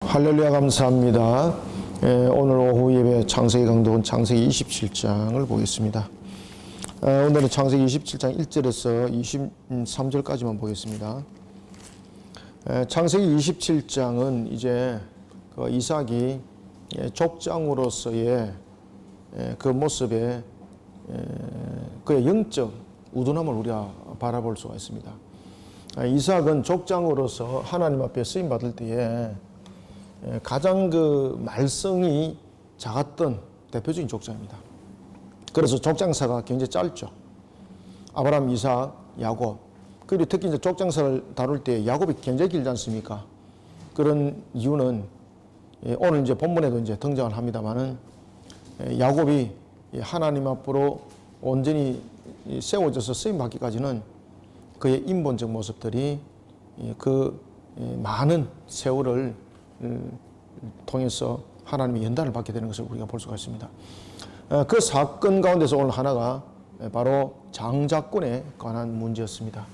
할렐루야 감사합니다. 오늘 오후 예배 창세기 강독은 창세기 27장을 보겠습니다. 오늘은 창세기 27장 1절에서 23절까지만 보겠습니다. 창세기 27장은 이제 그 이삭이 족장으로서의 그 모습에 그의 영적 우둔함을 우리가 바라볼 수가 있습니다. 이삭은 족장으로서 하나님 앞에 쓰임 받을 때에 가장 그 말썽이 작았던 대표적인 족장입니다. 그래서 족장사가 굉장히 짧죠. 아브라함, 이삭, 야곱. 그리고 특히 이제 족장사를 다룰 때 야곱이 굉장히 길지 않습니까? 그런 이유는 오늘 이제 본문에도 이제 등장을 합니다만은 야곱이 하나님 앞으로 온전히 세워져서 쓰임 받기까지는 그의 인본적 모습들이 그 많은 세월을 통해서 하나님의 연단을 받게 되는 것을 우리가 볼 수가 있습니다. 그 사건 가운데서 오늘 하나가 바로 장자권에 관한 문제였습니다.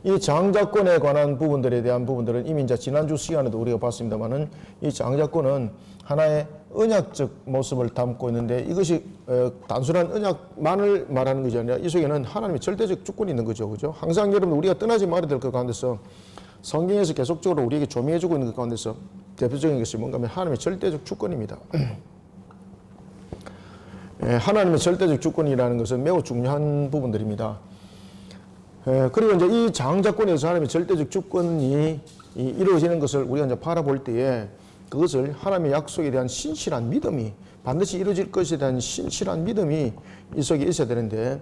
이 장자권에 관한 부분들에 대한 부분들은 이미 이제 지난주 시간에도 우리가 봤습니다만은 이 장자권은 하나의 언약적 모습을 담고 있는데 이것이 단순한 언약만을 말하는 것이 아니라 이 속에는 하나님의 절대적 주권이 있는 거죠. 그죠? 항상 여러분 우리가 떠나지 말아야 될 것 가운데서 성경에서 계속적으로 우리에게 조명해주고 있는 것 가운데서 대표적인 것이 뭔가 하면 하나님의 절대적 주권입니다. 하나님의 절대적 주권이라는 것은 매우 중요한 부분들입니다. 그리고 이제 이 장자권에서 하나님의 절대적 주권이 이루어지는 것을 우리가 이제 바라볼 때에 그것을 하나님의 약속에 대한 신실한 믿음이 반드시 이루어질 것에 대한 신실한 믿음이 이 속에 있어야 되는데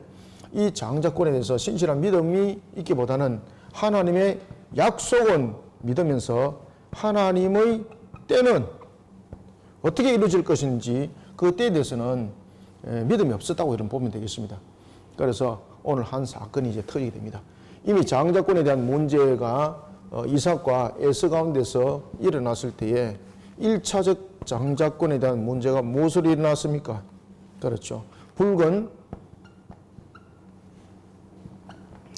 이 장자권에 대해서 신실한 믿음이 있기보다는 하나님의 약속은 믿으면서 하나님의 때는 어떻게 이루어질 것인지 그 때에 대해서는 믿음이 없었다고 이런 보면 되겠습니다. 그래서 오늘 한 사건이 이제 터지게 됩니다. 이미 장자권에 대한 문제가 이삭과 에서 가운데서 일어났을 때에 1차적 장자권에 대한 문제가 무엇으로 일어났습니까? 그렇죠. 붉은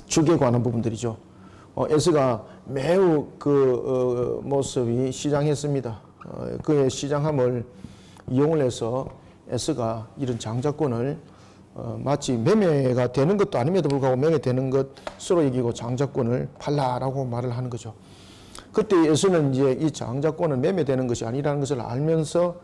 죽에 관한 부분들이죠. 에서가 매우 그 모습이 시장했습니다. 그의 시장함을 이용을 해서 에서가 이런 장자권을 마치 매매가 되는 것도 아님에도 불구하고 매매되는 것으로 여기고 장자권을 팔라라고 말을 하는 거죠. 그때 에서는 이제 이 장자권은 매매되는 것이 아니라는 것을 알면서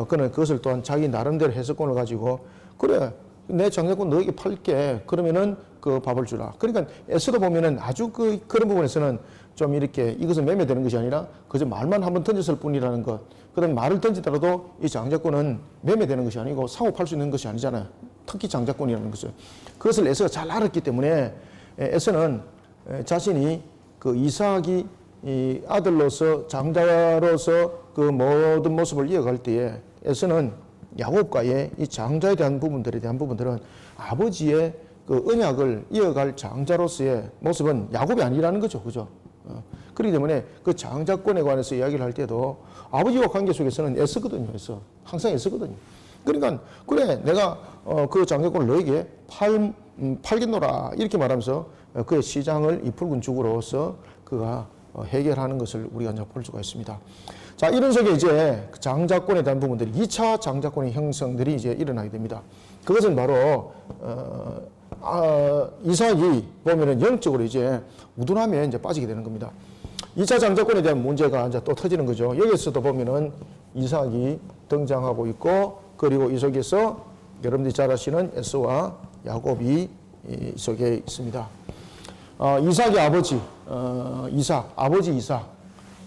그는 그것을 또한 자기 나름대로 해석권을 가지고 그래 내 장자권 너에게 팔게 그러면은 그 밥을 주라. 그러니까 에서도 보면은 아주 그런 부분에서는 좀 이렇게 이것은 매매되는 것이 아니라 그저 말만 한번 던졌을 뿐이라는 것. 그다음 말을 던지더라도 이 장자권은 매매되는 것이 아니고 사고 팔 수 있는 것이 아니잖아요. 특히 장자권이라는 것을. 그것을 에서가 잘 알았기 때문에 에서는 자신이 그 이삭이 이 아들로서 장자로서 그 모든 모습을 이어갈 때에 에서는 야곱과의 이 장자에 대한 부분들은 아버지의 그 언약을 이어갈 장자로서의 모습은 야곱이 아니라는 거죠. 그죠? 그렇기 때문에 그 장자권에 관해서 이야기를 할 때도 아버지와 관계 속에서는 애쓰거든요. 항상 애쓰거든요. 그러니까 그래 내가 그 장자권을 너에게 팔겠노라 이렇게 말하면서 그의 시장을 이 붉은 죽으로서 그가 해결하는 것을 우리가 이제 볼 수가 있습니다. 자, 이런 속에 이제 장자권에 대한 부분들이 2차 장자권의 형성들이 이제 일어나게 됩니다. 그것은 바로 이삭이 보면은 영적으로 이제 우둔함에 이제 빠지게 되는 겁니다. 2차 장자권에 대한 문제가 이제 또 터지는 거죠. 여기서도 보면은 이삭이 등장하고 있고 그리고 이 속에서 여러분들이 잘 아시는 에서와 야곱이 이 속에 있습니다. 이삭의 아버지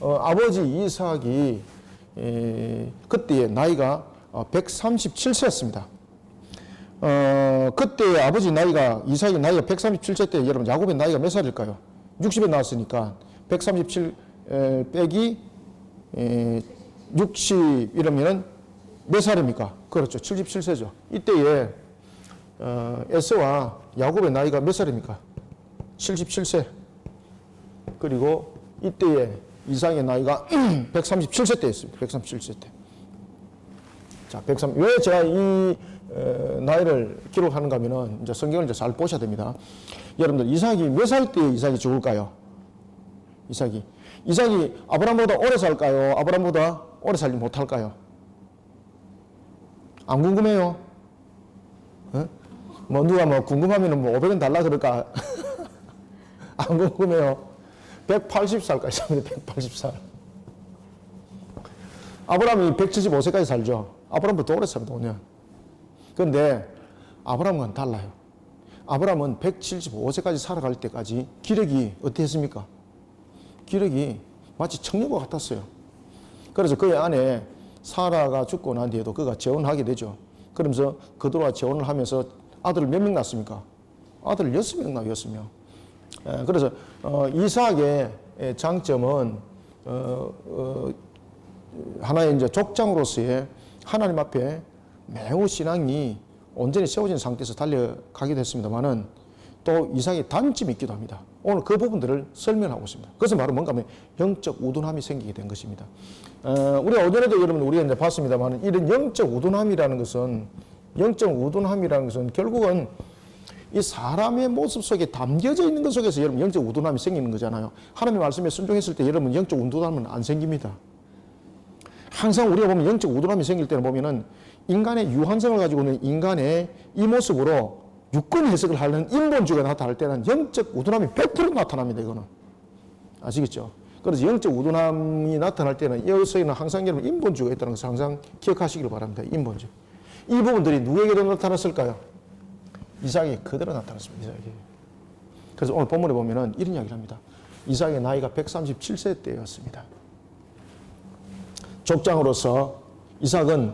아버지 이삭이 그때의 나이가 137세였습니다. 그때 아버지 나이가 이삭의 나이가 137세 때 여러분 야곱의 나이가 몇 살일까요? 60에 나왔으니까 137 빼기 60 이러면은 몇 살입니까? 그렇죠. 77세죠. 이때에 에서와 야곱의 나이가 몇 살입니까? 77세. 그리고 이때에 이삭의 나이가 137세 때였습니다. 137세 때. 자, 왜 제가 이 나이를 기록하는가 하면은 이제 성경을 이제 잘 보셔야 됩니다. 여러분들 이삭이 몇 살 때 이삭이 죽을까요? 이삭이 아브라함보다 오래 살까요? 아브라함보다 오래 살지 못할까요? 안 궁금해요? 어? 뭐 누가 뭐 궁금하면 뭐 500원 달라 그럴까? 안 궁금해요? 180살까지 삽니다. 180살. 아브라함이 175세까지 살죠. 아브라함보다 오래 삽니다. 5년. 그런데 아브라함과는 달라요. 아브라함은 175세까지 살아갈 때까지 기력이 어땠습니까? 기력이 마치 청년과 같았어요. 그래서 그의 아내 사라가 죽고 난 뒤에도 그가 재혼하게 되죠. 그러면서 그들과 재혼을 하면서 아들을 몇 명 낳습니까? 아들을 6명 낳아요. 6명. 그래서 이삭의 장점은 하나의 이제 족장으로서의 하나님 앞에 매우 신앙이 온전히 세워진 상태에서 달려가게 됐습니다만은 또 이삭의 단점이 있기도 합니다. 오늘 그 부분들을 설명하고 있습니다. 그것은 바로 뭔가 하면 영적 우둔함이 생기게 된 것입니다. 우리가 오전에도 여러분 우리가 이제 봤습니다만 이런 영적 우둔함이라는 것은 결국은 이 사람의 모습 속에 담겨져 있는 것 속에서 여러분 영적 우둔함이 생기는 거잖아요. 하나님의 말씀에 순종했을 때 여러분 영적 우둔함은 안 생깁니다. 항상 우리가 보면 영적 우둔함이 생길 때는 보면은 인간의 유한성을 가지고 있는 인간의 이 모습으로 유권 해석을 하는 인본주의가 나타날 때는 영적 우둔함이 100% 나타납니다. 이거는 아시겠죠? 그래서 영적 우둔함이 나타날 때는 여기서는 항상 여러분 인본주의가 있다는 것을 항상 기억하시기를 바랍니다. 인본주의. 이 부분들이 누구에게도 나타났을까요? 이삭에게 그대로 나타났습니다. 이삭에게. 그래서 오늘 본문에 보면은 이런 이야기를 합니다. 이삭의 나이가 137세 때였습니다. 족장으로서 이삭은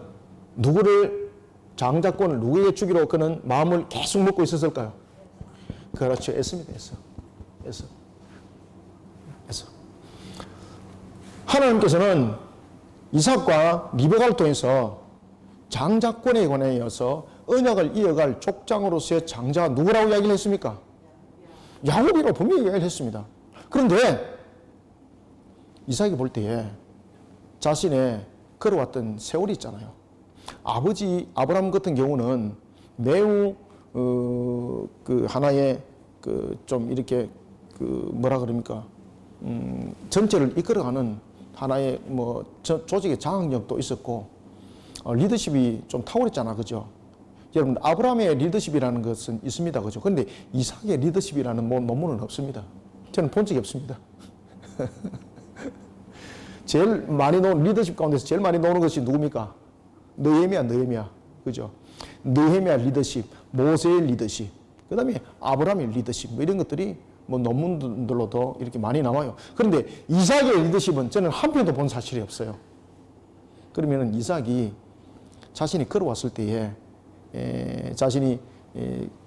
누구를 장자권을 누구에게 주기로 그는 마음을 계속 먹고 있었을까요? 그렇죠. 애씁니다. 애써. 하나님께서는 이삭과 리베가를 통해서 장자권에 관하여서 언약을 이어갈 족장으로서의 장자가 누구라고 이야기를 했습니까? 야곱이라고 분명히 이야기를 했습니다. 그런데 이삭이 볼 때에 자신의 걸어왔던 세월이 있잖아요. 아버지 아브라함 같은 경우는 매우 그 하나의 그 좀 이렇게 그 뭐라 그럽니까? 전체를 이끌어가는 하나의 뭐 조직의 장악력도 있었고 리더십이 좀 탁월했잖아, 그죠? 여러분 아브라함의 리더십이라는 것은 있습니다, 그죠? 그런데 이삭의 리더십이라는 논문은 없습니다. 저는 본 적이 없습니다. 제일 많이 나오는 리더십 가운데서 제일 많이 나오는 것이 누굽니까? 느헤미야, 그죠? 느헤미야 리더십, 모세의 리더십, 그 다음에 아브라함의 리더십, 뭐 이런 것들이 뭐 논문들로도 이렇게 많이 나와요. 그런데 이삭의 리더십은 저는 한 편도 본 사실이 없어요. 그러면은 이삭이 자신이 걸어왔을 때에 자신이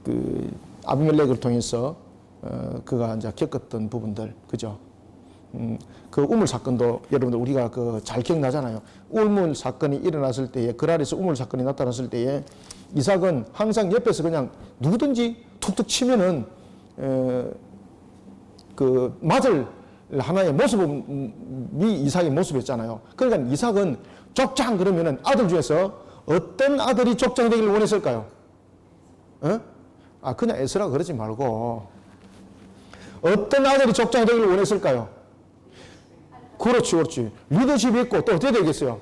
그 아비멜렉을 통해서 그가 이제 겪었던 부분들, 그죠? 그 우물 사건도 여러분들 우리가 그 잘 기억나잖아요. 우물 사건이 일어났을 때에 그랄에서 우물 사건이 나타났을 때에 이삭은 항상 옆에서 그냥 누구든지 툭툭 치면은 그 맞을 하나의 모습이 이삭의 모습이었잖아요. 그러니까 이삭은 족장 그러면은 아들 중에서 어떤 아들이 족장이 되기를 원했을까요? 그냥 에스라 그러지 말고 어떤 아들이 족장이 되기를 원했을까요? 그렇지. 리더십이 있고 또 어떻게 되겠어요?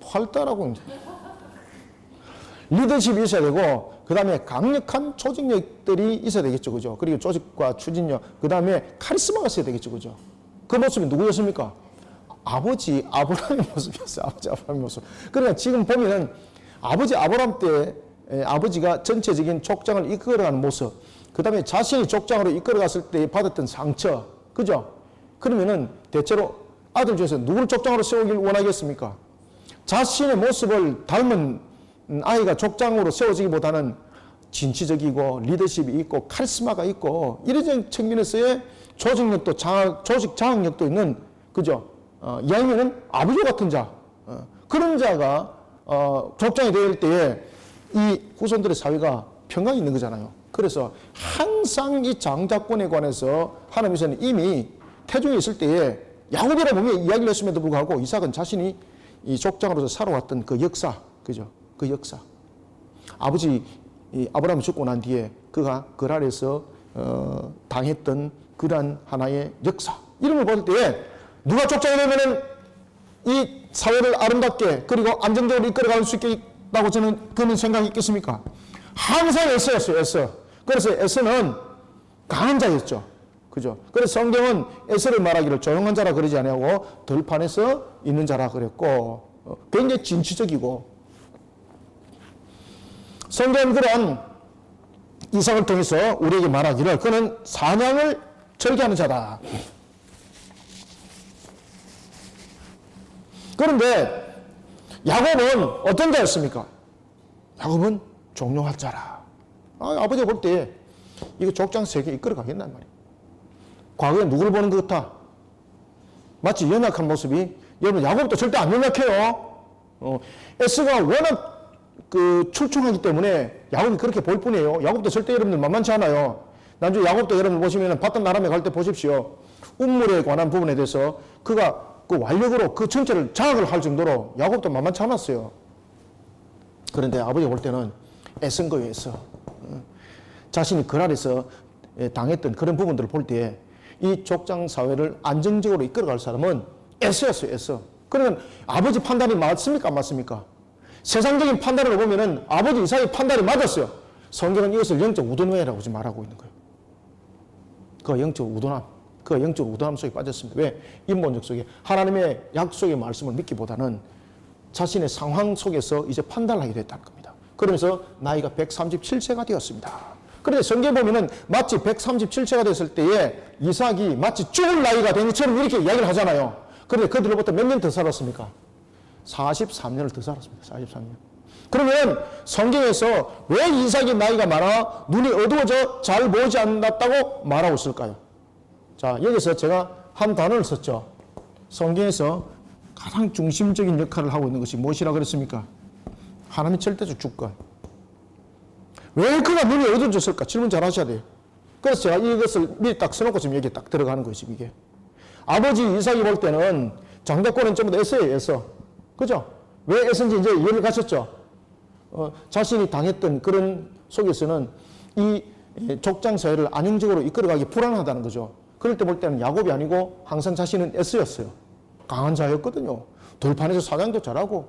활달하고 리더십이 있어야 되고 그 다음에 강력한 조직력들이 있어야 되겠죠, 그죠? 그리고 조직과 추진력, 그 다음에 카리스마가 있어야 되겠죠, 그죠? 그 모습이 누구였습니까? 아버지 아브라함의 모습이었어요. 아버지 아브라함의 모습. 그러니까 지금 보면은 아버지 아브라함 때 아버지가 전체적인 족장을 이끌어가는 모습, 그 다음에 자신이 족장으로 이끌어갔을 때 받았던 상처, 그죠? 그러면은 대체로 아들 중에서 누구를 족장으로 세우길 원하겠습니까? 자신의 모습을 닮은 아이가 족장으로 세워지기보다는 진취적이고 리더십이 있고 카리스마가 있고 이런 측면에서의 조직력도 조직 장악력도 있는, 그죠? 이왕이면은 아버지 같은 자, 그런 자가 족장이 될 때에 이 후손들의 사회가 평강이 있는 거잖아요. 그래서 항상 이 장자권에 관해서 하나님께서는 이미 태중에 있을 때에 야곱이라 보면 이야기를 했음에도 불구하고 이삭은 자신이 이 족장으로서 살아왔던 그 역사, 그죠? 그 역사. 아버지 아브라함이 죽고 난 뒤에 그가 그랄에서 당했던 그러한 하나의 역사. 이런 걸 볼 때 누가 족장이 되면은 이 사회를 아름답게 그리고 안정적으로 이끌어갈 수 있겠다고 저는 그런 생각이 있겠습니까? 항상 S였어요. S. 그래서 S는 강한 자였죠. 그죠? 그래서 성경은 S를 말하기를 조용한 자라 그러지 아니하고 들판에서 있는 자라 그랬고 굉장히 진취적이고 성경은 그런 이삭을 통해서 우리에게 말하기를 그는 사냥을 즐겨하는 자다. 그런데 야곱은 어떤 자였습니까? 야곱은 종용할 자라. 아버지가 볼 때 이거 족장 세계 이끌어가겠단 말이에요. 과거에 누구를 보는 것 같아? 마치 연약한 모습이, 여러분 야곱도 절대 안 연약해요. 에스가 워낙 출중하기 때문에 야곱이 그렇게 보일 뿐이에요. 야곱도 절대 여러분들 만만치 않아요. 나중에 야곱도 여러분 보시면 바단 나람에 갈 때 보십시오. 운물에 관한 부분에 대해서 그가 그 완력으로 그 전체를 장악을 할 정도로 야곱도 만만치 않았어요. 그런데 아버지가 볼 때는 애쓴 거예요, 애써. 자신이 그 아래서 당했던 그런 부분들을 볼 때 이 족장 사회를 안정적으로 이끌어갈 사람은 애써였어요, 애써. 그러면 아버지 판단이 맞습니까, 안 맞습니까? 세상적인 판단을 보면은 아버지 이삭의 판단이 맞았어요. 성경은 이것을 영적 우둔회라고 지금 말하고 있는 거예요. 그 영적 우둔함. 그 영적 우둔함 속에 빠졌습니다. 왜? 인본적 속에 하나님의 약속의 말씀을 믿기보다는 자신의 상황 속에서 이제 판단을 하게 됐다는 겁니다. 그러면서 나이가 137세가 되었습니다. 그런데 성경에 보면은 마치 137세가 됐을 때에 이삭이 마치 죽을 나이가 된 것처럼 이렇게 이야기를 하잖아요. 그런데 그들로부터 몇 년 더 살았습니까? 43년을 더 살았습니다. 43년. 그러면 성경에서 왜 이삭의 나이가 많아 눈이 어두워져 잘 보이지 않았다고 말하고 있을까요? 자, 여기서 제가 한 단어를 썼죠. 성경에서 가장 중심적인 역할을 하고 있는 것이 무엇이라 그랬습니까? 하나님의 절대적 주권. 왜 그가 눈이 어두워졌을까? 질문 잘 하셔야 돼요. 그래서 제가 이것을 미리 딱 써놓고 지금 여기에 딱 들어가는 것이 이게. 아버지 이삭이 볼 때는 장자권은 전부 다 애써요, 애써. 그죠? 왜 애쓴지 이제 이해를 가셨죠? 자신이 당했던 그런 속에서는 이 족장 사회를 안정적으로 이끌어가기 불안하다는 거죠. 그럴 때 볼 때는 야곱이 아니고 항상 자신은 에스였어요. 강한 자였거든요. 돌판에서 사장도 잘하고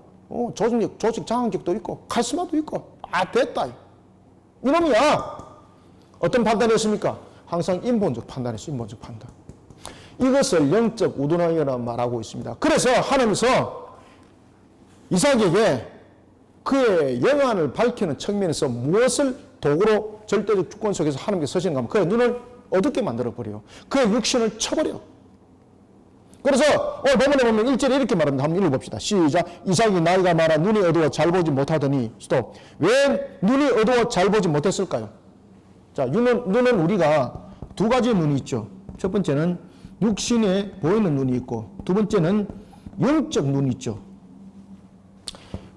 조직 장악력도 있고 카리스마도 있고 됐다. 이놈이야. 어떤 판단이었습니까? 항상 인본적 판단이었어요. 인본적 판단. 이것을 영적 우둔함이라고 말하고 있습니다. 그래서 하나님께서 이삭에게 그의 영안을 밝히는 측면에서 무엇을 도구로 절대적 주권 속에서 하나님께 서시는가 하면 그의 눈을 어둡게 만들어버려요. 그의 육신을 쳐버려요. 그래서 오늘 본문에 보면 1절에 이렇게 말합니다. 한번 읽어봅시다. 시작. 이삭이 나이가 많아 눈이 어두워 잘 보지 못하더니 스톱. 왜 눈이 어두워 잘 보지 못했을까요? 자, 눈은 우리가 두 가지의 눈이 있죠. 첫 번째는 육신에 보이는 눈이 있고 두 번째는 영적 눈이 있죠.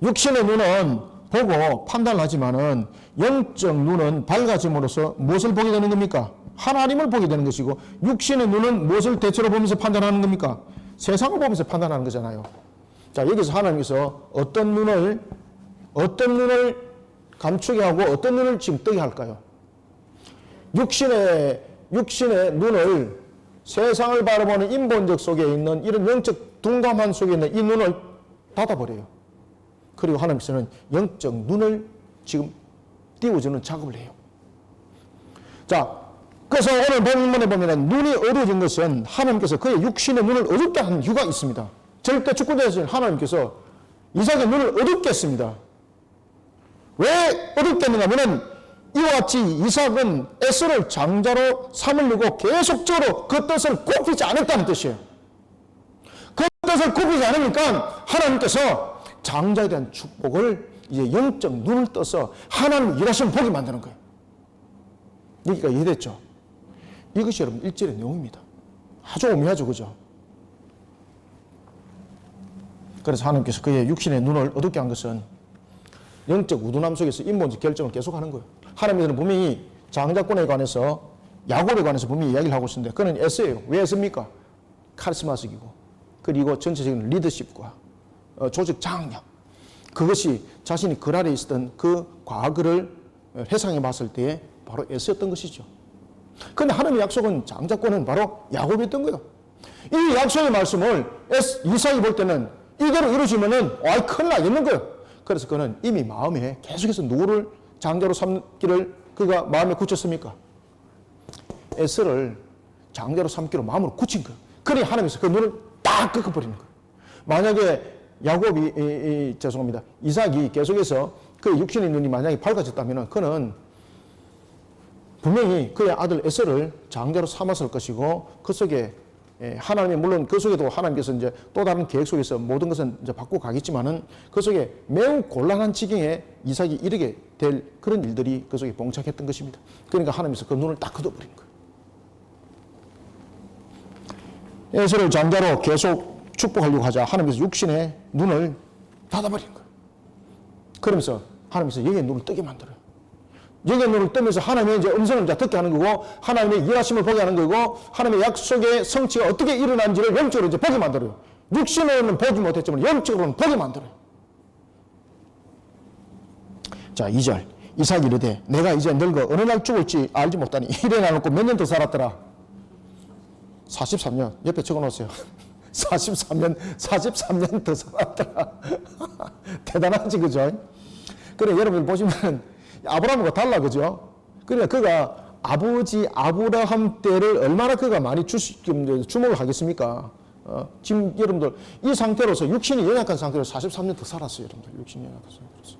육신의 눈은 보고 판단을 하지만은 영적 눈은 밝아짐으로써 무엇을 보게 되는 겁니까? 하나님을 보게 되는 것이고 육신의 눈은 무엇을 대체로 보면서 판단하는 겁니까? 세상을 보면서 판단하는 거잖아요. 자, 여기서 하나님께서 어떤 눈을 감추게 하고 어떤 눈을 지금 뜨게 할까요? 육신의 눈을 세상을 바라보는 인본적 속에 있는 이런 영적 둔감한 속에 있는 이 눈을 닫아버려요. 그리고 하나님께서는 영적 눈을 지금 띄워주는 작업을 해요. 자, 그래서 오늘 본문에 보면 눈이 어두워진 것은 하나님께서 그의 육신의 눈을 어둡게 하는 이유가 있습니다. 절대 주권자이신 하나님께서 이삭의 눈을 어둡게 했습니다. 왜 어둡게 했는가 하면 이와 같이 이삭은 에서를 장자로 삼으려고 계속적으로 그 뜻을 굽히지 않았다는 뜻이에요. 그 뜻을 굽히지 않으니까 하나님께서 장자에 대한 축복을 이제 영적 눈을 떠서 하나님 일하시면 보게 만드는 거예요. 여기가 이해됐죠? 이것이 여러분 1절의 내용입니다. 아주 오묘하죠, 그죠? 그래서 하나님께서 그의 육신의 눈을 어둡게 한 것은 영적 우둔함 속에서 인본적 결정을 계속하는 거예요. 하나님께서는 분명히 장자권에 관해서 야곱에 관해서 분명히 이야기를 하고 있는데 그는 에스예요. 왜 에스입니까? 카리스마적이고 그리고 전체적인 리더십과 조직 장악력, 그것이 자신이 그 아래에 있었던 그 과거를 회상해 봤을 때에 바로 에스였던 것이죠. 그런데 하나님의 약속은 장자권은 바로 야곱이었던 거예요. 이 약속의 말씀을 이삭이 볼 때는 이대로 이루어지면은 큰일 나겠는 거예요. 그래서 그는 이미 마음에 계속해서 누구를 장자로 삼기를 그가 마음에 굳혔습니까? 에서를 장자로 삼기로 마음으로 굳힌 거예요. 그러니 하나님께서 그 눈을 딱 꺾어버리는 거예요. 만약에 야곱이 죄송합니다. 이삭이 계속해서 그 육신의 눈이 만약에 밝아졌다면 그는 분명히 그의 아들 에서를 장자로 삼았을 것이고 그 속에 하나님이 물론 그 속에도 하나님께서 이제 또 다른 계획 속에서 모든 것은 이제 바꾸고 가겠지만은 그 속에 매우 곤란한 지경에 이삭이 이르게 될 그런 일들이 그 속에 봉착했던 것입니다. 그러니까 하나님께서 그 눈을 딱 걷어버린 거예요. 에서를 장자로 계속 축복하려고 하자 하나님께서 육신의 눈을 닫아버린 거예요. 그러면서 하나님께서 여기에 눈을 뜨게 만들어요. 여기에 눈을 뜨면서 하나님의 이제 음성을 이제 듣게 하는 거고 하나님의 일하심을 보게 하는 거고 하나님의 약속의 성취가 어떻게 일어난지를 영적으로 이제 보게 만들어요. 육신으로는 보지 못했지만 영적으로는 보게 만들어요. 자, 2절. 이삭이 이르되 내가 이제 늙어 어느 날 죽을지 알지 못하니 이래 나놓고 몇 년 더 살았더라. 43년. 옆에 적어 놓으세요. 43년 더 살았더라. 대단하지, 그죠? 그래, 여러분 보시면 아브라함과 달라, 그죠? 그러니까 그가 아버지 아브라함 때를 얼마나 그가 많이 주목을 하겠습니까? 지금 여러분들 이 상태로서 육신이 연약한 상태로 43년 더 살았어요, 여러분들. 육신이 연약한 상태로서.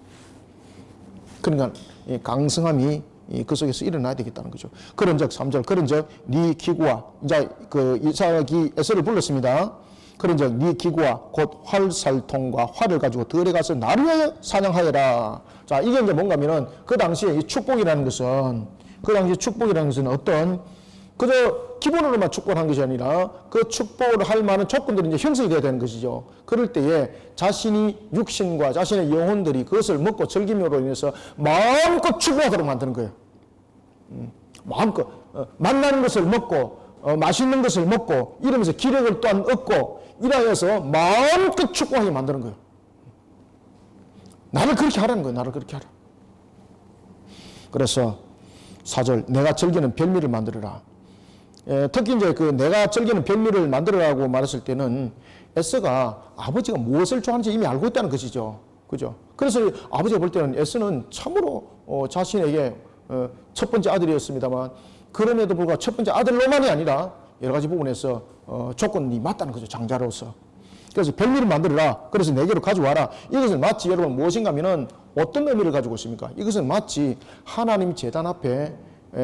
그러니까 이 강성함이 그 속에서 일어나야 되겠다는 거죠. 그런즉 3절 그런즉 네 기구와 이제 그 이삭이 에서를 불렀습니다. 그런즉 네 기구와 곧 활살통과 활을 가지고 들에 가서 나를 위하여 사냥하여라. 자, 이게 이제 뭔가 하면은 그 당시에 이 축복이라는 것은 어떤 그저 기본으로만 축복한 것이 아니라 그 축복을 할 만한 조건들이 이제 형성이 돼야 되는 것이죠. 그럴 때에 자신이 육신과 자신의 영혼들이 그것을 먹고 즐김으로 인해서 마음껏 축복하도록 만드는 거예요. 마음껏 만나는 것을 먹고 맛있는 것을 먹고 이러면서 기력을 또한 얻고 이라여서 마음껏 축복하게 만드는 거예요. 나를 그렇게 하라는 거예요. 나를 그렇게 하라. 그래서 4절 내가 즐기는 별미를 만들어라. 특히 이제 그 내가 즐기는 별미를 만들어라고 말했을 때는 에서가 아버지가 무엇을 좋아하는지 이미 알고 있다는 것이죠. 그죠? 그래서 아버지가 볼 때는 에서는 참으로 자신에게 첫 번째 아들이었습니다만 그럼에도 불구하고 첫 번째 아들로만이 아니라 여러 가지 부분에서 조건이 맞다는 거죠. 장자로서. 그래서 별미를 만들어라. 그래서 내게로 가져와라. 이것은 마치 여러분 무엇인가 하면은 어떤 의미를 가지고 있습니까? 이것은 마치 하나님 제단 앞에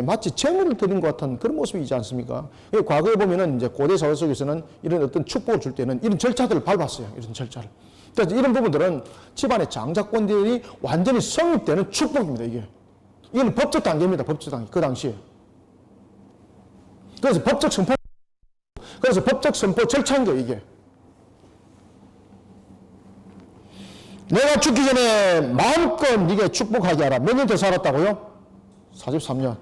마치 제물을 드린 것 같은 그런 모습이지 않습니까? 과거에 보면은 이제 고대 사회 속에서는 이런 어떤 축복을 줄 때는 이런 절차들을 밟았어요. 이런 절차를. 그래서 이런 부분들은 집안의 장자권들이 완전히 성립되는 축복입니다. 이건 법적 단계입니다. 법적 단계. 그 당시에. 그래서 법적 선포 절차인 거예요, 이게. 내가 죽기 전에 마음껏 네게 축복하게 하라. 몇 년 더 살았다고요? 43년.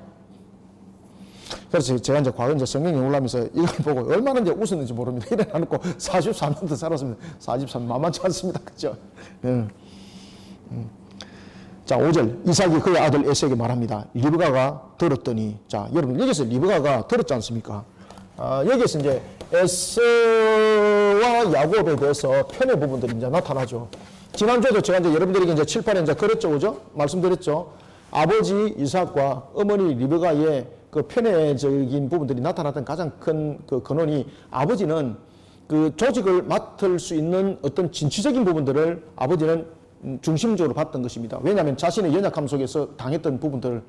그래서 제가 이제 과거 이제 성경 연구를 하면서 이걸 보고 얼마나 이제 웃었는지 모릅니다. 이래 놔놓고 43년 더 살았습니다. 43년 만만치 않습니다. 그죠? 자, 5절. 이삭이 그의 아들 에서에게 말합니다. 리브가가 들었더니, 자, 여러분, 여기서 리브가가 들었지 않습니까? 여기서 이제 에서와 야곱에 대해서 편의 부분들이 이제 나타나죠. 지난주에도 제가 이제 여러분들에게 이제 칠판에 이제 그랬죠, 그죠? 말씀드렸죠. 아버지 이삭과 어머니 리브가의 그 편애적인 부분들이 나타났던 가장 큰 그 근원이 아버지는 그 조직을 맡을 수 있는 어떤 진취적인 부분들을 아버지는 중심적으로 봤던 것입니다. 왜냐하면 자신의 연약함 속에서 당했던 부분들을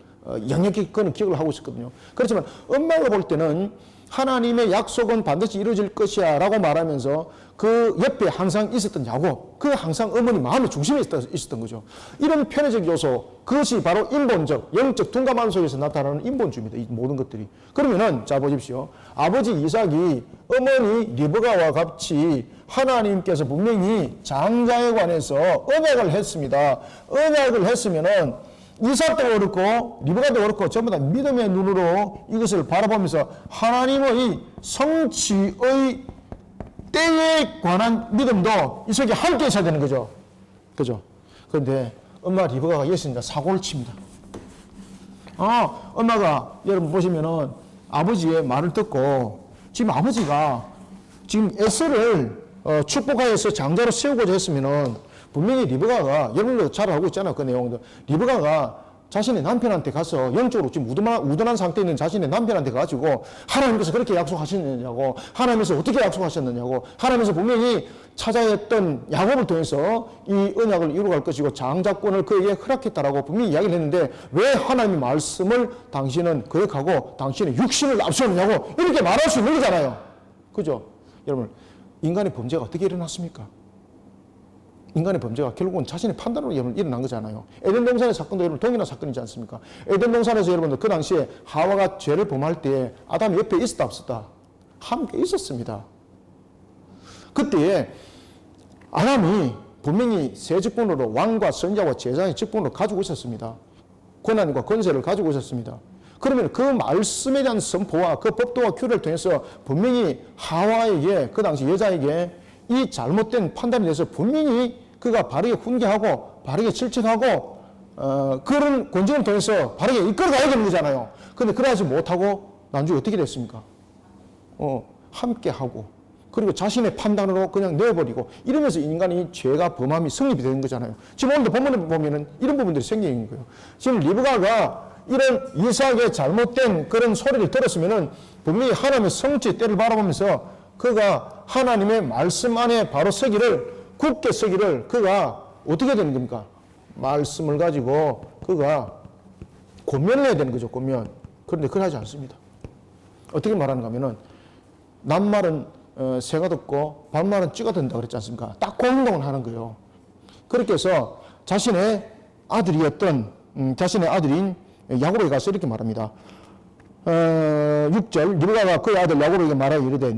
영역히 그는 기억을 하고 있었거든요. 그렇지만 엄마가 볼 때는 하나님의 약속은 반드시 이루어질 것이야 라고 말하면서 그 옆에 항상 있었던 야곱, 그 항상 어머니 마음의 중심에 있었던 거죠. 이런 편의적 요소, 그것이 바로 인본적, 영적 둔감함 속에서 나타나는 인본주의입니다. 이 모든 것들이. 그러면은 자 보십시오. 아버지 이삭이 어머니 리브가와 같이 하나님께서 분명히 장자에 관해서 언약을 했습니다. 언약을 했으면은 이삭도 그렇고 리브가도 그렇고 전부 다 믿음의 눈으로 이것을 바라보면서 하나님의 성취의 때에 관한 믿음도 이 속에 함께 있어야 되는 거죠. 그죠? 그런데 엄마 리브가가 여기서 이제 사고를 칩니다. 엄마가 여러분 보시면은 아버지의 말을 듣고 지금 아버지가 지금 에서를 축복하여서 장자로 세우고자 했으면은 분명히 리브가가 여러분도 잘 알고 있잖아요. 그 내용들. 리브가가 자신의 남편한테 가서 영적으로 지금 우둔한 상태에 있는 자신의 남편한테 가지고 하나님께서 그렇게 약속하셨느냐고, 하나님께서 어떻게 약속하셨느냐고, 하나님께서 분명히 찾아했던 야곱을 통해서 이 언약을 이루어갈 것이고 장자권을 그에게 허락했다라고 분명히 이야기를 했는데 왜 하나님의 말씀을 당신은 거역하고 당신의 육신을 앞세우느냐고 이렇게 말할 수 있는 거잖아요. 그죠? 여러분, 인간의 범죄가 어떻게 일어났습니까? 인간의 범죄가 결국은 자신의 판단으로 일어난 거잖아요. 에덴 동산의 사건도 여러분 동일한 사건이지 않습니까? 에덴 동산에서 여러분들 그 당시에 하와가 죄를 범할 때 아담이 옆에 있었다 없었다? 함께 있었습니다. 그때에 아담이 분명히 새 직분으로 왕과 선자와 제사장의 직분으로 가지고 있었습니다. 권한과 권세를 가지고 있었습니다. 그러면 그 말씀에 대한 선포와 그 법도와 규례를 통해서 분명히 하와에게, 그 당시 여자에게 이 잘못된 판단에 대해서 분명히 그가 바르게 훈계하고 바르게 질책하고 그런 권징을 통해서 바르게 이끌어가야 되는 거잖아요. 그런데 그러지 못하고 나중에 어떻게 됐습니까? 함께하고 그리고 자신의 판단으로 그냥 내버리고 이러면서 인간이 죄가 범함이 성립이 되는 거잖아요. 지금 오늘도 본문에 보면은 이런 부분들이 생기는 거예요. 지금 리브가가 이런 이삭의 잘못된 그런 소리를 들었으면은 분명히 하나님의 성취의 때를 바라보면서 그가 하나님의 말씀 안에 바로 서기를, 굳게 서기를 그가 어떻게 되는 겁니까? 말씀을 가지고 그가 권면을 해야 되는 거죠, 권면. 그런데 그러지 않습니다. 어떻게 말하는가 하면은 남말은 새가 듣고 반말은 쥐가 든다 그랬지 않습니까? 딱 그 행동을 하는 거예요. 그렇게 해서 자신의 아들이었던 자신의 아들인 야곱에게 가서 이렇게 말합니다. 6절 리브가가 그의 아들 야곱에게 말하여 이르되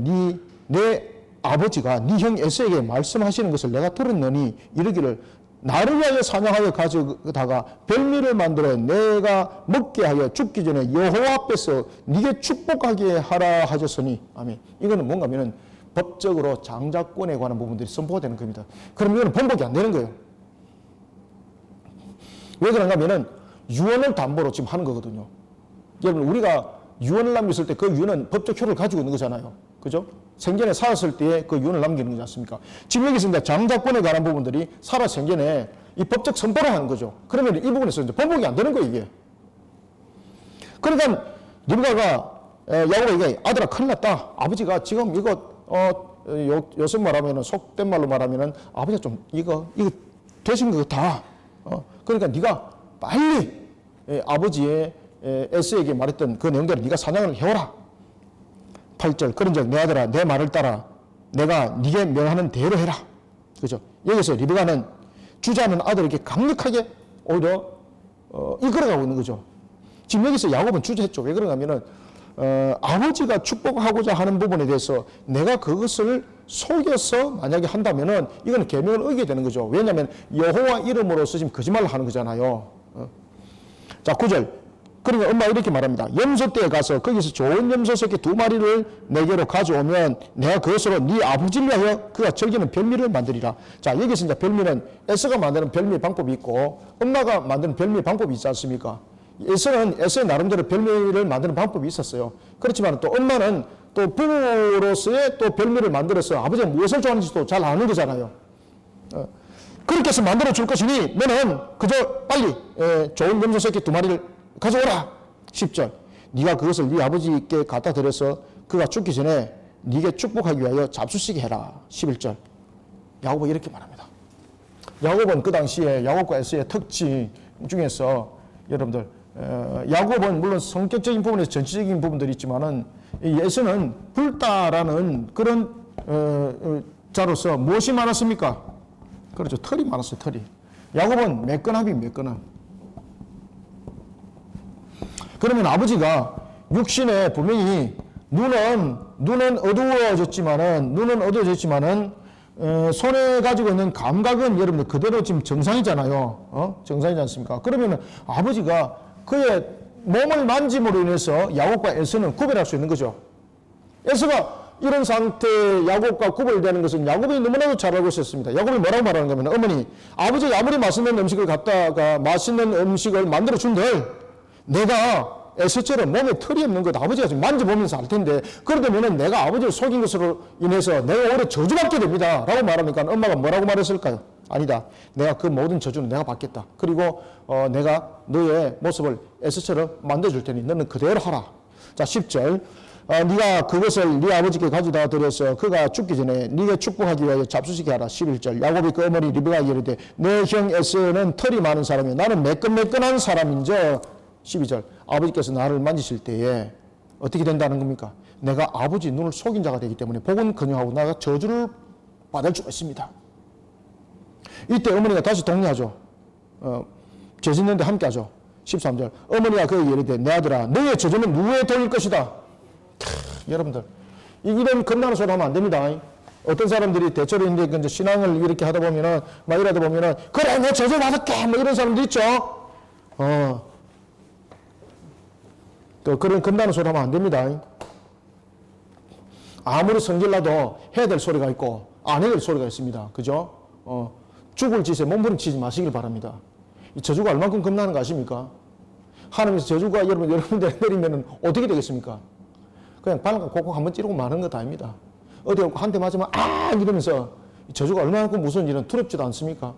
내 아버지가 네 형 에서에게 말씀하시는 것을 내가 들었느니 이르기를 나를 위하여 사냥하여 가져다가 별미를 만들어 내가 먹게 하여 죽기 전에 여호와 앞에서 네게 축복하게 하라 하셨으니 아멘. 이거는 뭔가 하면은 법적으로 장자권에 관한 부분들이 선포가 되는 겁니다. 그럼 이거는 번복이 안 되는 거예요. 왜 그런가 하면은 유언을 담보로 지금 하는 거거든요. 여러분, 우리가 유언을 남겼을 때 그 유언은 법적 효력을 가지고 있는 거잖아요. 그죠? 생전에 살았을 때에 그 유언을 남기는 거지 않습니까? 지금 여기서 이제 장자권에 관한 부분들이 살아 생전에 이 법적 선포를 하는 거죠. 그러면 이 부분에서 이제 번복이 안 되는 거예요, 이게. 그러니까 리브가가 야곱에게 아들아 큰일 났다. 아버지가 지금 이거 요즘 말하면은 속된 말로 말하면은 아버지가 좀 이거 되신 거 같아. 그러니까 네가 빨리 아버지의 에스에게 말했던 그 내용대로 네가 사냥을 해오라. 8절 그런즉 내 아들아 내 말을 따라 내가 네게 명하는 대로 해라. 그죠? 여기서 리브가는 주자는 아들에게 강력하게 오히려 이끌어가고 있는 거죠. 지금 여기서 야곱은 주저했죠. 왜 그런가 하면은 아버지가 축복하고자 하는 부분에 대해서 내가 그것을 속여서 만약에 한다면은 이거는 계명을 어기게 되는 거죠. 왜냐하면 여호와 이름으로서 지금 거짓말을 하는 거잖아요. 자 9절 그러니까 엄마가 이렇게 말합니다. 염소떼에 가서 거기서 좋은 염소 새끼 2마리를 내게로 가져오면 내가 그것으로 네 아버지를 위하여 그가 즐기는 별미를 만들리라. 자 여기서 이제 별미는 에서가 만드는 별미 방법이 있고 엄마가 만드는 별미 방법이 있지 않습니까? 에서의 나름대로 별미를 만드는 방법이 있었어요. 그렇지만 또 엄마는 또 부모로서의 또 별미를 만들어서 아버지가 무엇을 좋아하는지도 잘 아는 거잖아요. 그렇게 해서 만들어 줄 것이니 너는 그저 빨리 좋은 염소 새끼 2마리를 가져오라. 10절 네가 그것을 네 아버지께 갖다 드려서 그가 죽기 전에 네게 축복하기 위하여 잡수시게 해라. 11절 야곱은 이렇게 말합니다. 야곱은 그 당시에 야곱과 에서의 특징 중에서 여러분들 야곱은 물론 성격적인 부분에서 전체적인 부분들이 있지만은 에서는 불다라는 그런 자로서 무엇이 많았습니까? 그렇죠. 털이 많았어요. 털이. 야곱은 매끈함이 매끈함. 그러면 아버지가 육신에 분명히 눈은 어두워졌지만은 손에 가지고 있는 감각은 여러분들 그대로 지금 정상이잖아요. 정상이지 않습니까? 그러면 아버지가 그의 몸을 만짐으로 인해서 야곱과 에서는 구별할 수 있는 거죠. 에서가 이런 상태의 야곱과 구별되는 것은 야곱이 너무나도 잘 알고 있었습니다. 야곱이 뭐라고 말하는 거냐면 어머니 아버지가 아무리 맛있는 음식을 갖다가 맛있는 음식을 만들어 준들 내가 에스처럼 몸에 털이 없는 것 아버지가 지금 만져보면서 알 텐데 그러다면은 내가 아버지를 속인 것으로 인해서 내가 오히려 저주받게 됩니다 라고 말하니까 엄마가 뭐라고 말했을까요? 아니다. 내가 그 모든 저주는 내가 받겠다. 그리고 내가 너의 모습을 에스처럼 만들어줄 테니 너는 그대로 하라. 자 10절 네가 그것을 네 아버지께 가져다 드려서 그가 죽기 전에 네가 축복하기 위하여 잡수시게 하라. 11절 야곱이 그 어머니 리브가에게 이르되 내 형 에서는 털이 많은 사람이요 나는 매끈매끈한 사람인저 12절 아버지께서 나를 만지실 때에 어떻게 된다는 겁니까? 내가 아버지 눈을 속인 자가 되기 때문에 복은 그녀하고 나가 저주를 받을 수가 있습니다. 이때 어머니가 다시 독려하죠. 죄 짓는데 함께 하죠. 13절 어머니가 그에게 이르되 내 아들아 너의 저주는 누구에 돌릴 것이다. 여러분들 이런 겁나는 소리 하면 안 됩니다. 어떤 사람들이 대체로 이제 신앙을 이렇게 하다 보면은 막 이러다 보면은 그래 내 저주 받을게 뭐 이런 사람들 있죠. 또 그런 겁나는 소리 하면 안 됩니다. 아무리 성질나도 해야 될 소리가 있고 안 해야 될 소리가 있습니다. 그죠? 죽을 짓에 몸부림치지 마시길 바랍니다. 이 저주가 얼만큼 겁나는 거 아십니까? 하나님께서 저주가 여러분들 내리면 어떻게 되겠습니까? 그냥 발로 콕콕 한번 찌르고 마는 것 아닙니다. 어디 한 대 맞으면 이러면서 저주가 얼마나 무서운 일은 두렵지도 않습니까?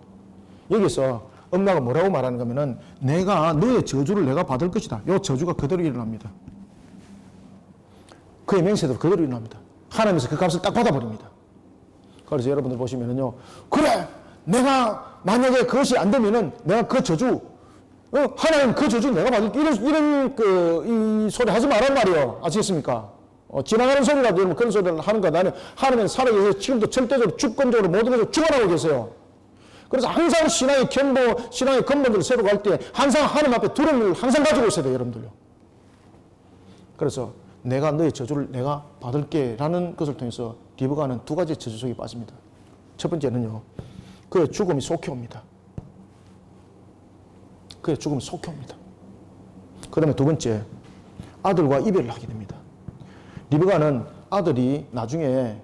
여기서 엄마가 뭐라고 말하는 거면은 내가 너의 저주를 내가 받을 것이다. 이 저주가 그대로 일어납니다. 그의 맹세대로 그대로 일어납니다. 하나님께서 그 값을 딱 받아버립니다. 그래서 여러분들 보시면은요, 그래 내가 만약에 그것이 안 되면은 내가 그 저주 하나님 그 저주 내가 받을게 이런 이 소리 하지 말란 말이에요. 아시겠습니까? 지나가는 소리라도 여러분 그런 소리를 하는 거 나는 하나님은 살아계셔서 지금도 절대적으로 주권적으로 모든 것을 주관하고 계세요. 그래서 항상 신앙의 근본들을 세우고 갈 때 항상 하나님 앞에 두려움을 항상 가지고 있어야 돼요, 여러분들요. 그래서 내가 너의 저주를 내가 받을게 라는 것을 통해서 리브가는 두 가지 저주 속에 빠집니다. 첫 번째는요, 그의 죽음이 속히 옵니다. 그의 죽음이 속히 옵니다. 그 다음에 두 번째, 아들과 이별을 하게 됩니다. 리브가는 아들이 나중에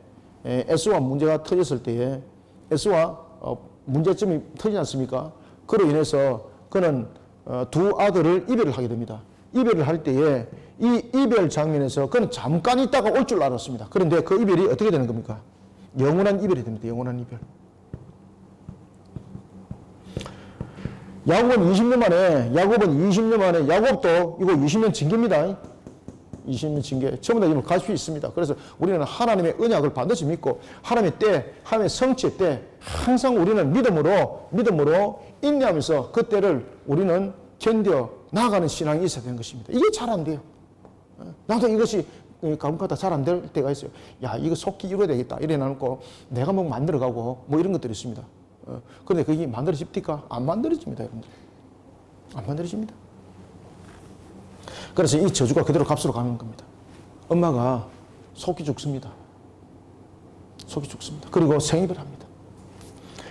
에스와 문제가 터졌을 때에 에스와 문제점이 터지지 않습니까? 그로 인해서 그는 두 아들을 이별을 하게 됩니다. 이별을 할 때에 이 이별 장면에서 그는 잠깐 있다가 올 줄 알았습니다. 그런데 그 이별이 어떻게 되는 겁니까? 영원한 이별이 됩니다. 영원한 이별. 야곱은 20년 만에 야곱도 이거 20년 징계입니다. 20년 징계. 전부 다 이걸 갈 수 있습니다. 그래서 우리는 하나님의 언약을 반드시 믿고 하나님의 때, 하나님의 성취의 때 항상 우리는 믿음으로 인내하면서 그 때를 우리는 견뎌 나아가는 신앙이 있어야 되는 것입니다. 이게 잘 안 돼요. 나도 이것이 가끔가다 잘 안 될 때가 있어요. 야, 이거 속히 이루어야 되겠다. 이래 놔놓고 내가 뭐 만들어가고 뭐 이런 것들이 있습니다. 그런데 그게 만들어집니까? 안 만들어집니다, 여러분들. 안 만들어집니다. 그래서 이 저주가 그대로 값으로 가는 겁니다. 엄마가 속이 죽습니다. 속이 죽습니다. 그리고 생입을 합니다.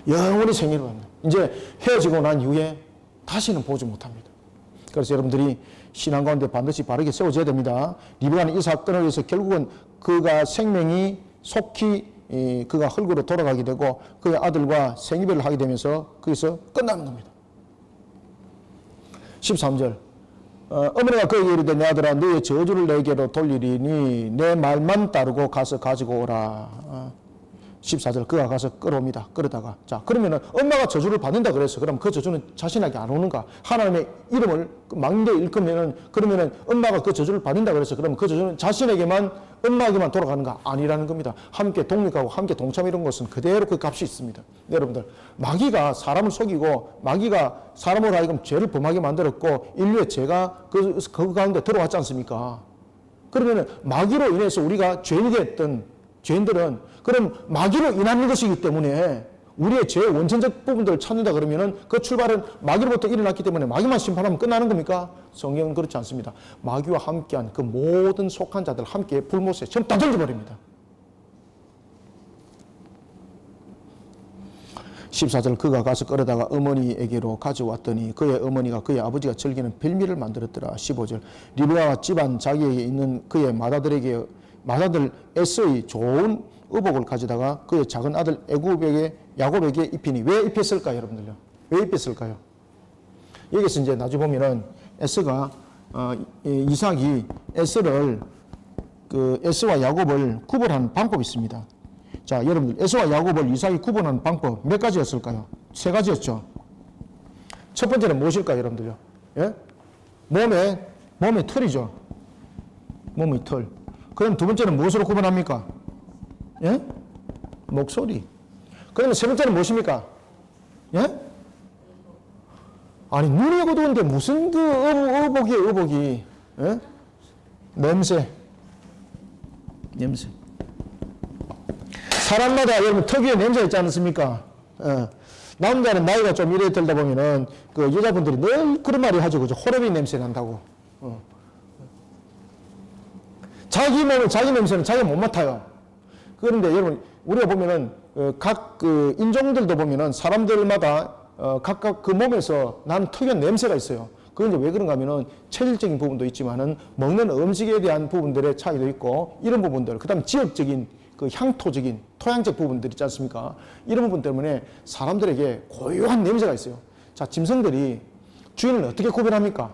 영원히 생입을 합니다. 이제 헤어지고 난 이후에 다시는 보지 못합니다. 그래서 여러분들이 신앙 가운데 반드시 바르게 세워져야 됩니다. 리브가는 이 사건을 위해서 결국은 그가 생명이 속히 그가 흙으로 돌아가게 되고 그의 아들과 생이별을 하게 되면서 거기서 끝나는 겁니다. 13절 어머니가 그에게 이르되 내 아들아 너의 저주를 내게로 돌리리니 내 말만 따르고 가서 가지고 오라. 14절 그가 가서 끌어옵니다. 끌어다가 자 그러면은 엄마가 저주를 받는다 그래서 그럼 그 저주는 자신에게 안 오는가? 하나님의 이름을 막는데 일으키면은 그러면은 엄마가 그 저주를 받는다 그래서 그럼 그 저주는 자신에게만 엄마에게만 돌아가는가? 아니라는 겁니다. 함께 독립하고 함께 동참이런 것은 그대로 그 값이 있습니다. 여러분들 마귀가 사람을 속이고 마귀가 사람으로 하여금 죄를 범하게 만들었고 인류의 죄가 그 가운데 들어왔지 않습니까? 그러면은 마귀로 인해서 우리가 죄인이 됐던 죄인들은 그럼 마귀로 인한 것이기 때문에 우리의 죄의 원천적 부분들을 찾는다 그러면은 그 출발은 마귀로부터 일어났기 때문에 마귀만 심판하면 끝나는 겁니까? 성경은 그렇지 않습니다. 마귀와 함께한 그 모든 속한 자들 함께 불못에 전부 다 던져버립니다. 14절 그가 가서 끌어다가 어머니에게로 가져왔더니 그의 어머니가 그의 아버지가 즐기는 별미를 만들었더라. 15절 리브가가 집안 자기에게 있는 그의 맏아들 에서의 좋은 의복을 가져다가 그의 작은 아들 야곱에게 입히니 왜 입혔을까요, 여러분들요? 왜 입혔을까요? 여기서 이제 나중에 보면은 에서가 이삭이 에서와 야곱을 구분하는 방법이 있습니다. 자, 여러분들, 에서와 야곱을 이삭이 구분하는 방법 몇 가지였을까요? 세 가지였죠. 첫 번째는 무엇일까요, 여러분들요? 예? 몸의 털이죠. 몸의 털. 그럼 두 번째는 무엇으로 구분합니까? 예? 목소리. 그러면 세 번째는 무엇입니까? 예? 아니, 눈이 어두운데 무슨 의복이에요, 의복이. 예? 냄새. 사람마다 여러분 특유의 냄새가 있지 않습니까? 남자는 나이가 좀 이래 들다 보면은 그 여자분들이 늘 그런 말이 하죠. 그죠? 호르비 냄새 난다고. 자기 냄새는 자기가 못 맡아요. 그런데 여러분, 우리가 보면은 각 인종들도 보면은 사람들마다 각각 그 몸에서 나는 특유한 냄새가 있어요. 그건 이제 왜 그런가 하면은 체질적인 부분도 있지만은 먹는 음식에 대한 부분들의 차이도 있고 이런 부분들, 그 다음에 지역적인 그 향토적인 토양적 부분들 있지 않습니까? 이런 부분 때문에 사람들에게 고유한 냄새가 있어요. 자, 짐승들이 주인을 어떻게 구별합니까?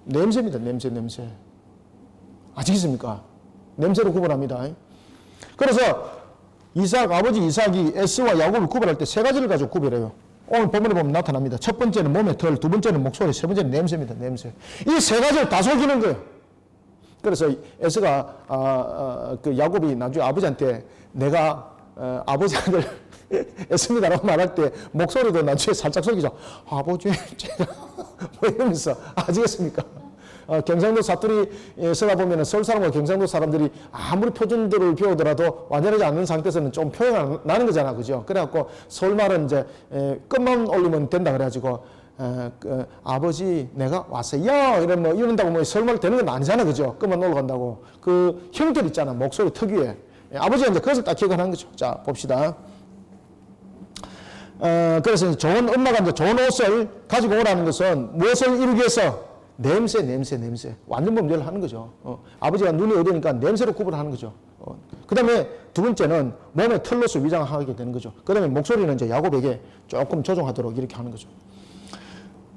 냄새입니다. 냄새. 아시겠습니까? 냄새로 구분합니다. 그래서 아버지 이삭이 에서와 야곱을 구별할 때 세 가지를 가지고 구별해요. 오늘 본문에 보면 나타납니다. 첫 번째는 몸의 털, 두 번째는 목소리, 세 번째는 냄새입니다. 냄새. 이 세 가지를 다 속이는 거예요. 그래서 에서가 그 야곱이 나중에 아버지한테 내가 아버지 아들 에서입니다라고 말할 때 목소리도 나중에 살짝 속이죠. 아버지 제가 뭐 이러면서 아시겠습니까? 경상도 사투리에서가 보면은 서울 사람과 경상도 사람들이 아무리 표준들을 배우더라도 완전하지 않는 상태에서는 좀 표현이 나는 거잖아, 그죠? 그래갖고 서울말은 이제 끝만 올리면 된다 그래가지고 아버지 내가 왔어요 이런다고 뭐 서울말 되는 건 아니잖아, 그죠? 끝만 올라간다고 그 형들 있잖아, 목소리 특유의. 아버지가 이제 그것을 딱 기억하는 거죠. 자, 봅시다. 그래서 좋은 엄마가 이제 좋은 옷을 가지고 오라는 것은 무엇을 이루기 위해서? 냄새. 완전 범죄를 하는 거죠. 아버지가 눈이 어두우니까 냄새로 구분하는 거죠. 그 다음에 두 번째는 몸의 털로서 위장하게 되는 거죠. 그 다음에 목소리는 이제 야곱에게 조금 조종하도록 이렇게 하는 거죠.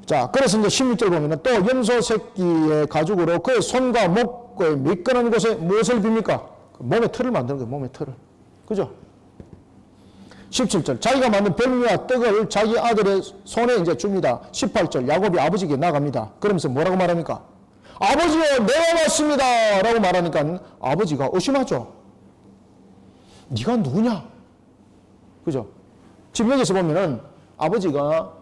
자, 그래서 이제 16절 보면은 또 염소 새끼의 가죽으로 그의 손과 목에 미끈한 곳에 무엇을 빕니까? 몸의 털을 만드는 거예요. 몸의 털을. 그죠? 17절 자기가 만든 별미와 떡을 자기 아들의 손에 이제 줍니다. 18절 야곱이 아버지에게 나갑니다. 그러면서 뭐라고 말합니까? 아버지요, 내가 왔습니다 라고 말하니까 아버지가 의심하죠. 네가 누구냐? 그죠? 지금 여기서 보면은 아버지가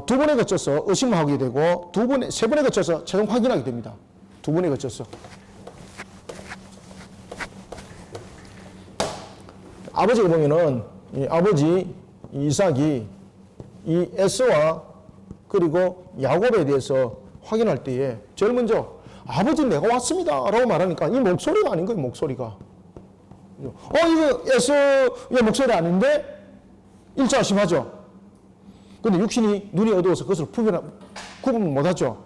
두 번에 거쳐서 의심하게 되고 세 번에 거쳐서 최종 확인하게 됩니다. 두 번에 거쳐서. 아버지가 보면은 이 아버지 이삭이 이 에서와 그리고 야곱에 대해서 확인할 때에 제일 먼저 아버지 내가 왔습니다 라고 말하니까 이 목소리가 아닌 거예요. 목소리가 이거 에서의 목소리 아닌데 1차 의심하죠. 근데 육신이 눈이 어두워서 그것을 구분 못하죠.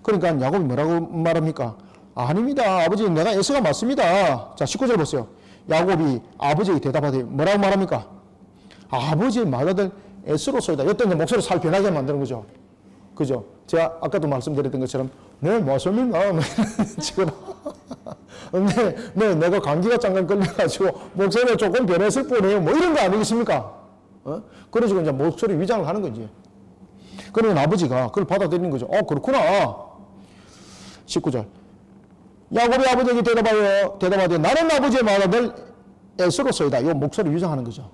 그러니까 야곱이 뭐라고 말합니까? 아닙니다 아버지 내가 에서가 맞습니다. 자, 19절 보세요. 야곱이 아버지에게 대답하되 뭐라고 말합니까? 아버지의 맏아들 에스로소이다. 이때 목소리 살 변하게 만드는 거죠. 그죠? 제가 아까도 말씀드렸던 것처럼 네 맞습니다. 지금 내가 감기가 잠깐 걸려가지고 목소리가 조금 변했을 뿐이에요. 뭐 이런 거 아니겠습니까? 그래서 이제 목소리 위장을 하는 거지. 그러면 아버지가 그걸 받아들이는 거죠. 그렇구나. 19절 야곱이 아버지에게 대답하되 나는 아버지의 맏아들 에스로소이다. 이 목소리 위장하는 거죠.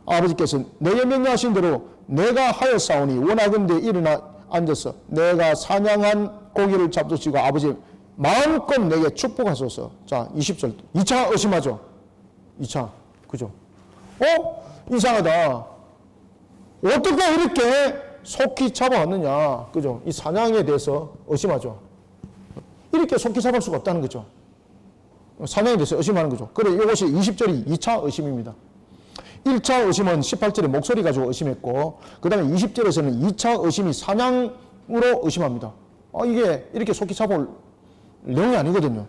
아버지께서 내게 명령하신 대로 내가 하였사오니 원하건대 일어나 앉아서 내가 사냥한 고기를 잡수시고 아버지 마음껏 내게 축복하소서. 자, 20절 2차 의심하죠. 2차 그죠? 이상하다. 어떻게 이렇게 속히 잡아왔느냐. 그죠? 이 사냥에 대해서 의심하죠. 이렇게 속히 잡을 수가 없다는 거죠. 사냥에 대해서 의심하는 거죠. 그래, 이것이 20절이 2차 의심입니다. 1차 의심은 18절에 목소리 가지고 의심했고, 그 다음에 20절에서는 2차 의심이 사냥으로 의심합니다. 이게 이렇게 속히 잡을 내용이 아니거든요.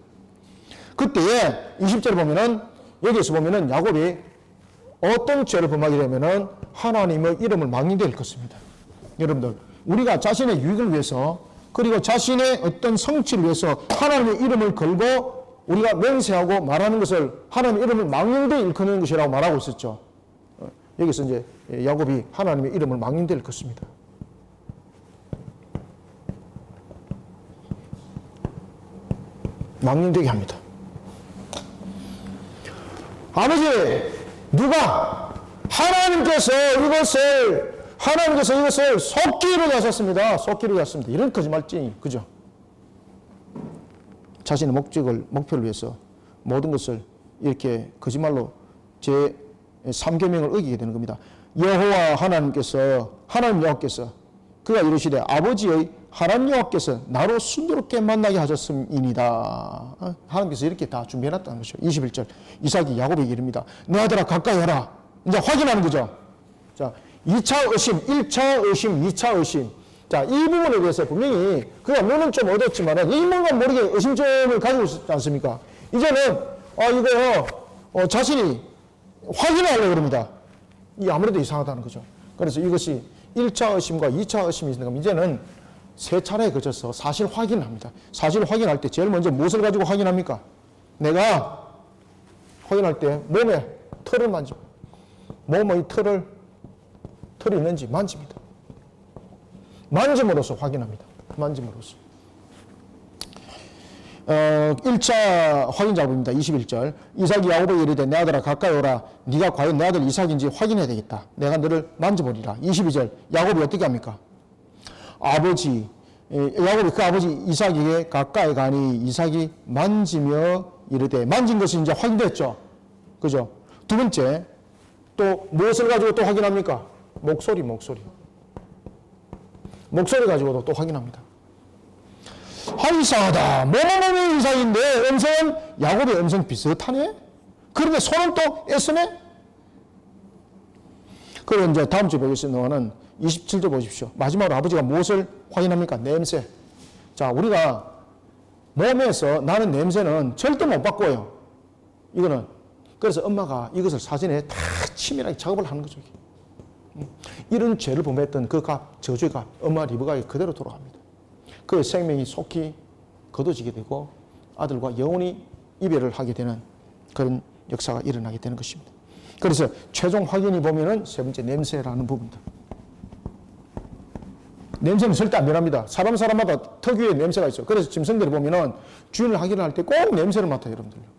그때에 20절에 보면은, 여기에서 보면은 야곱이 어떤 죄를 범하게 되면은 하나님의 이름을 망령되게 일 것입니다. 여러분들, 우리가 자신의 유익을 위해서 그리고 자신의 어떤 성취를 위해서 하나님의 이름을 걸고 우리가 맹세하고 말하는 것을 하나님의 이름을 망령되이 일컫는 것이라고 말하고 있었죠. 여기서 이제 야곱이 하나님의 이름을 망령되이 일컫습니다. 망령되게 합니다. 아버지, 누가 하나님께서 이것을 속기로 하셨습니다. 속기로 하셨습니다. 이런 거짓말쟁이, 그죠? 자신의 목표를 위해서 모든 것을 이렇게 거짓말로 제 3계명을 어기게 되는 겁니다. 여호와 하나님 여호와께서 그가 이르시되 아버지의 하나님 여호와께서 나로 순조롭게 만나게 하셨음이니이다. 하나님께서 이렇게 다 준비해놨다는 것이죠. 21절 이삭이 야곱에게 이릅니다. 내 아들아 가까이 하라. 이제 확인하는 거죠. 자, 2차 의심, 1차 의심, 2차 의심. 자, 이 부분에 대해서 분명히 그가 물론 좀 얻었지만은 이 뭔가 모르게 의심점을 가지고 있지 않습니까? 이제는 이거 자신이 확인하려고 그럽니다. 이 아무래도 이상하다는 거죠. 그래서 이것이 1차 의심과 2차 의심이 있는 겁니다. 이제는 세 차례에 걸쳐서 사실 확인을 합니다. 사실 확인할 때 제일 먼저 무엇을 가지고 확인합니까? 내가 확인할 때 몸에 털을 만집니다. 몸의 털이 있는지 만집니다. 만짐으로써 확인합니다. 만짐으로써. 1차 확인 작업입니다. 21절 이삭이 야곱에게 이르되 내 아들아 가까이 오라. 네가 과연 내 아들 이삭인지 확인해야 되겠다. 내가 너를 만져보리라. 22절 야곱이 어떻게 합니까? 야곱이 그 아버지 이삭에게 가까이 가니 이삭이 만지며 이르되 만진 것이 이제 확인됐죠. 그죠? 두 번째 또 무엇을 가지고 또 확인합니까? 목소리 가지고도 또 확인합니다. 이상하다. 뭐뭐뭐의 이삭인데 음성은 야곱의 음성 비슷하네? 그런데 손은 또 애쓰네? 그리고 이제 다음 주에 보겠습니다. 너는 27절 보십시오. 마지막으로 아버지가 무엇을 확인합니까? 냄새. 자, 우리가 몸에서 나는 냄새는 절대 못 바꿔요. 이거는. 그래서 엄마가 이것을 사진에 다 치밀하게 작업을 하는 거죠. 이런 죄를 범했던 그 저주의 값, 엄마 리브가에 그대로 돌아갑니다. 그 생명이 속히 거둬지게 되고 아들과 영원히 이별을 하게 되는 그런 역사가 일어나게 되는 것입니다. 그래서 최종 확인이 보면은 세 번째 냄새라는 부분입니다. 냄새는 절대 안 변합니다. 사람마다 특유의 냄새가 있어요. 그래서 짐승들이 보면은 주인을 확인을 할 때 꼭 냄새를 맡아요, 여러분들요.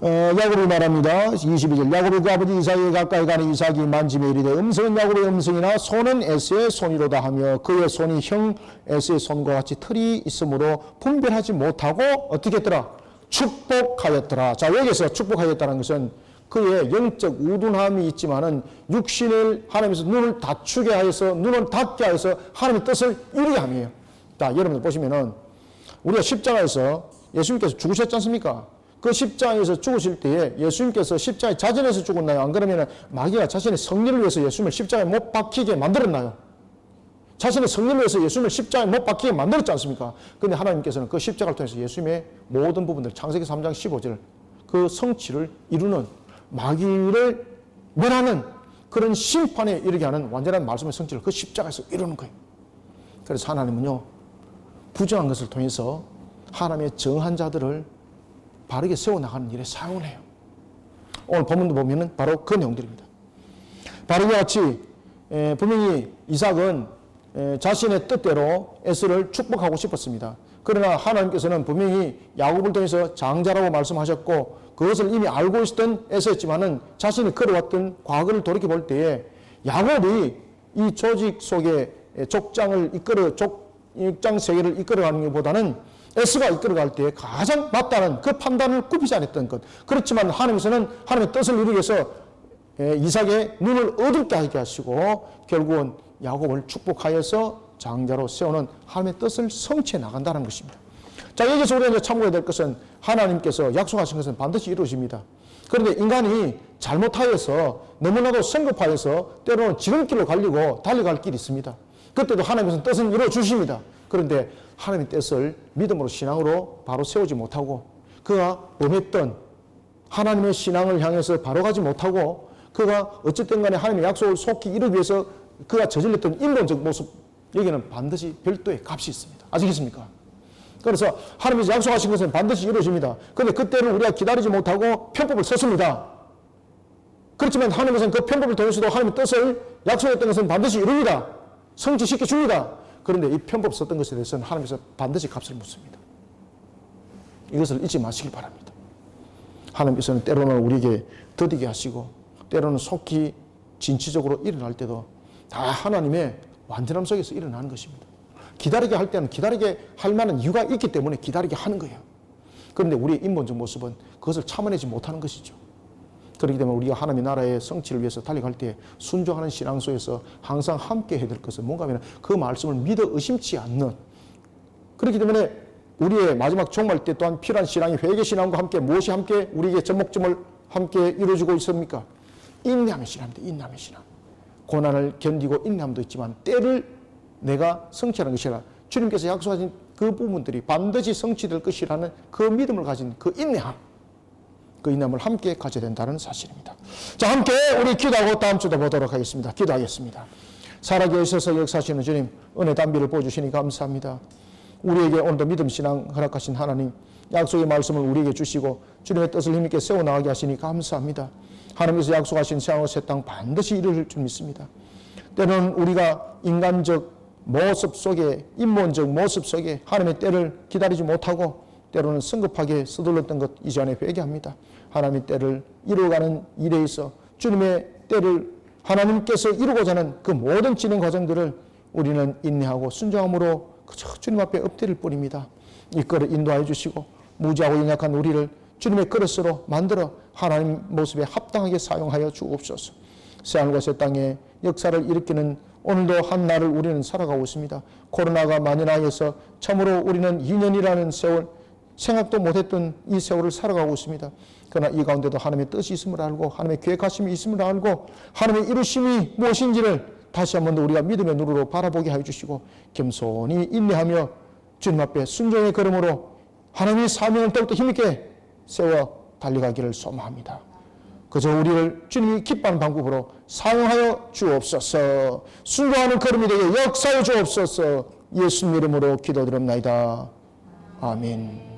야곱이 말합니다. 22절 야곱이 그 아버지 이삭에게 가까이 가니 이삭이 만지며 이르되 음성은 야곱의 음성이나 손은 에서의 손이로다 하며 그의 손이 형 에서의 손과 같이 털이 있으므로 분별하지 못하고 어떻게 했더라? 축복하였더라. 자, 여기서 축복하였다는 것은 그의 영적 우둔함이 있지만은 육신을 하나님께서 눈을 닫추게 하여서 눈을 닫게 하여서 하나님의 뜻을 이루게 함이에요. 자, 여러분들 보시면은 우리가 십자가에서 예수님께서 죽으셨지 않습니까? 그 십자가에서 죽으실 때에 예수님께서 십자가에 자진해서 죽었나요? 안 그러면 마귀가 자신의 성리를 위해서 예수님을 십자가에 못 박히게 만들었나요? 자신의 성리를 위해서 예수님을 십자가에 못 박히게 만들었지 않습니까? 그런데 하나님께서는 그 십자가를 통해서 예수님의 모든 부분들, 창세기 3장 15절 그 성취를 이루는 마귀를 멸하는 그런 심판에 이르게 하는 완전한 말씀의 성취를 그 십자가에서 이루는 거예요. 그래서 하나님은요, 부정한 것을 통해서 하나님의 정한 자들을 바르게 세워나가는 일에 사용을 해요. 오늘 본문도 보면은 바로 그 내용들입니다. 바로 이와 같이 분명히 이삭은 자신의 뜻대로 에서를 축복하고 싶었습니다. 그러나 하나님께서는 분명히 야곱을 통해서 장자라고 말씀하셨고 그것을 이미 알고 있었던 에서였지만은 자신이 걸어왔던 과거를 돌이켜볼 때에 야곱이 이 조직 속에 족장 세계를 이끌어가는 것보다는 에스가 이끌어갈 때 가장 맞다는 그 판단을 굽히지 않았던 것. 그렇지만 하나님께서는 하나님의 뜻을 이루기 위해서 이삭의 눈을 어둡게 하게 하시고 결국은 야곱을 축복하여서 장자로 세우는 하나님의 뜻을 성취해 나간다는 것입니다. 자, 여기서 우리가 참고해야 될 것은 하나님께서 약속하신 것은 반드시 이루어집니다. 그런데 인간이 잘못하여서 너무나도 성급하여서 때로는 지름길로 가려고 달려갈 길이 있습니다. 그때도 하나님께서는 뜻은 이루어주십니다. 그런데 하나님의 뜻을 믿음으로 신앙으로 바로 세우지 못하고 그가 범했던 하나님의 신앙을 향해서 바로 가지 못하고 그가 어쨌든 간에 하나님의 약속을 속히 이루기 위해서 그가 저질렀던 인본적 모습, 여기는 반드시 별도의 값이 있습니다. 아시겠습니까? 그래서 하나님께서 약속하신 것은 반드시 이루어집니다. 그런데 그때는 우리가 기다리지 못하고 편법을 썼습니다. 그렇지만 하나님께서는 그 편법을 통해서도 하나님의 뜻을 약속했던 것은 반드시 이룹니다. 성취시켜 줍니다. 그런데 이 편법 썼던 것에 대해서는 하나님께서 반드시 값을 묻습니다. 이것을 잊지 마시길 바랍니다. 하나님께서는 때로는 우리에게 더디게 하시고 때로는 속히 진취적으로 일어날 때도 다 하나님의 완전함 속에서 일어나는 것입니다. 기다리게 할 때는 기다리게 할 만한 이유가 있기 때문에 기다리게 하는 거예요. 그런데 우리의 인본적 모습은 그것을 참아내지 못하는 것이죠. 그렇기 때문에 우리가 하나님의 나라의 성취를 위해서 달려갈 때 순종하는 신앙 속에서 항상 함께 해야 될 것은 뭔가 하면 그 말씀을 믿어 의심치 않는, 그렇기 때문에 우리의 마지막 종말 때 또한 필요한 신앙이 회개신앙과 함께 무엇이 함께 우리에게 접목점을 함께 이루어지고 있습니까? 인내함의 신앙입니다. 인내함의 신앙. 고난을 견디고 인내함도 있지만 때를 내가 성취하는 것이라 주님께서 약속하신 그 부분들이 반드시 성취될 것이라는 그 믿음을 가진 그 인내함, 그 인내함을 함께 가져야 된다는 사실입니다. 자, 함께 우리 기도하고 다음 주도 보도록 하겠습니다. 기도하겠습니다. 살아계셔서 역사하시는 주님, 은혜 담비를 보여주시니 감사합니다. 우리에게 오늘도 믿음 신앙 허락하신 하나님, 약속의 말씀을 우리에게 주시고 주님의 뜻을 힘있게 세워나가게 하시니 감사합니다. 하나님께서 약속하신 새하늘 새 땅 반드시 이룰 줄 믿습니다. 때로는 우리가 인간적 모습 속에, 인본적 모습 속에 하나님의 때를 기다리지 못하고 때로는 성급하게 서둘렀던 것 이전에 회개합니다. 하나님의 때를 이루어가는 일에 있어 주님의 때를 하나님께서 이루고자 하는 그 모든 진행 과정들을 우리는 인내하고 순종함으로 그저 주님 앞에 엎드릴 뿐입니다. 이끌어 인도하여 주시고 무지하고 연약한 우리를 주님의 그릇으로 만들어 하나님 모습에 합당하게 사용하여 주옵소서. 새하늘과 새 땅에 역사를 일으키는 오늘도 한 날을 우리는 살아가고 있습니다. 코로나가 만연하여서 참으로 우리는 2년이라는 세월, 생각도 못했던 이 세월을 살아가고 있습니다. 그러나 이 가운데도 하나님의 뜻이 있음을 알고 하나님의 계획하심이 있음을 알고 하나님의 이루심이 무엇인지를 다시 한 번 더 우리가 믿음의 눈으로 바라보게 하여 주시고 겸손히 인내하며 주님 앞에 순종의 걸음으로 하나님의 사명을 더욱더 힘있게 세워 달려가기를 소망합니다. 그저 우리를 주님이 기뻐하는 방법으로 사용하여 주옵소서. 순종하는 걸음이 되게 역사해 주옵소서. 예수님 이름으로 기도드립나이다. 아멘.